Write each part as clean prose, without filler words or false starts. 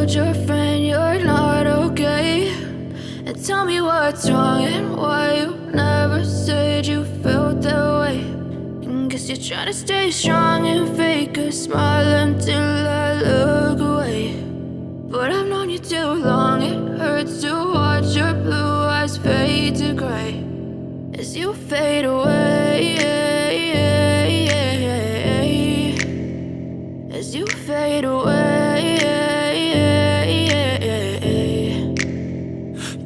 told your friend you're not okay? And tell me what's wrong and why you never said you felt that way. And guess you're trying to stay strong and fake a smile until I look away. But I've known you too long, it hurts to watch your blue eyes fade to gray as you fade away, as you fade away.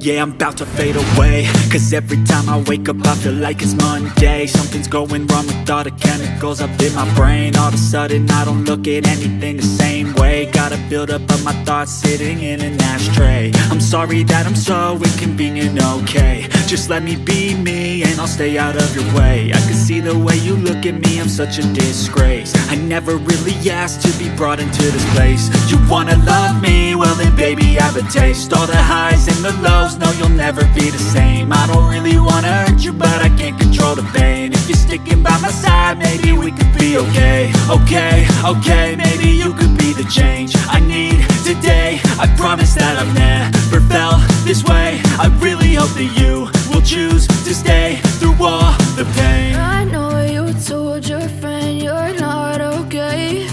Yeah, I'm about to fade away, cause every time I wake up I feel like it's Monday. Something's going wrong with all the chemicals up in my brain. All of a sudden I don't look at anything the same way. Got a buildup of my thoughts sitting in an ashtray. I'm sorry that I'm so inconvenient, okay? Just let me be me and I'll stay out of your way. I can see the way you look at me, I'm such a disgrace. I never really asked to be brought into this place. You wanna love me? Well then baby have a taste. All the highs and the lows, no, you'll never be the same. I don't really wanna hurt you, but I can't control the pain. If you're sticking by my side, maybe we could be okay. Okay, maybe you could be the change I need today. I promise that I've never felt this way. I really hope that you will choose to stay through all the pain. I know you told your friend you're not okay.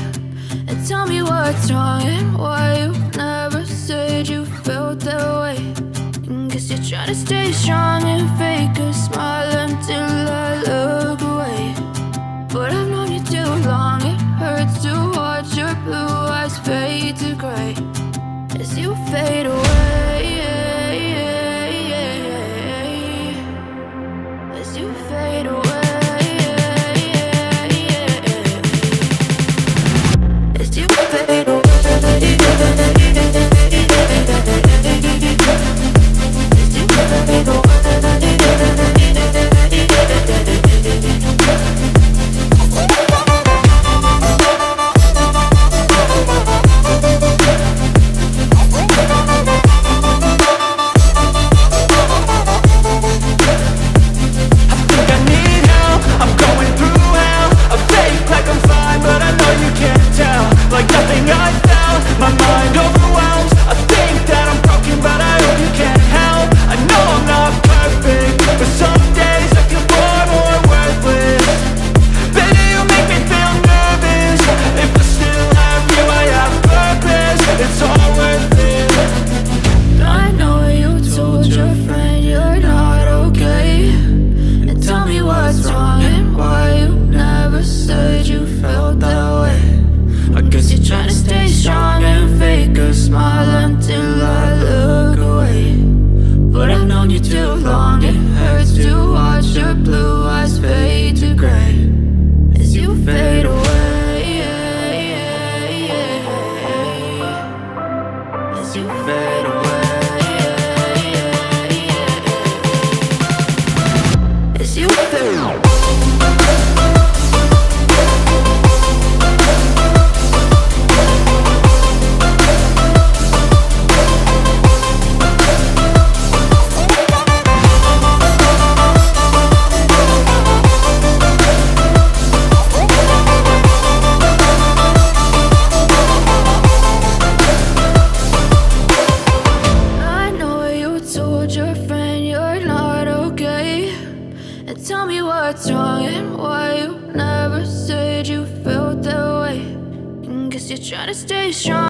And tell me what's wrong and why you never said you felt that way. Guess you're trying to stay strong and fake a smile until I look away. But I've known you too long, it hurts to watch your blue eyes fade to gray as you fade away, as you fade away, as you fade away. Tell me what's wrong and why you never said you felt that way. And guess you're trying to stay strong.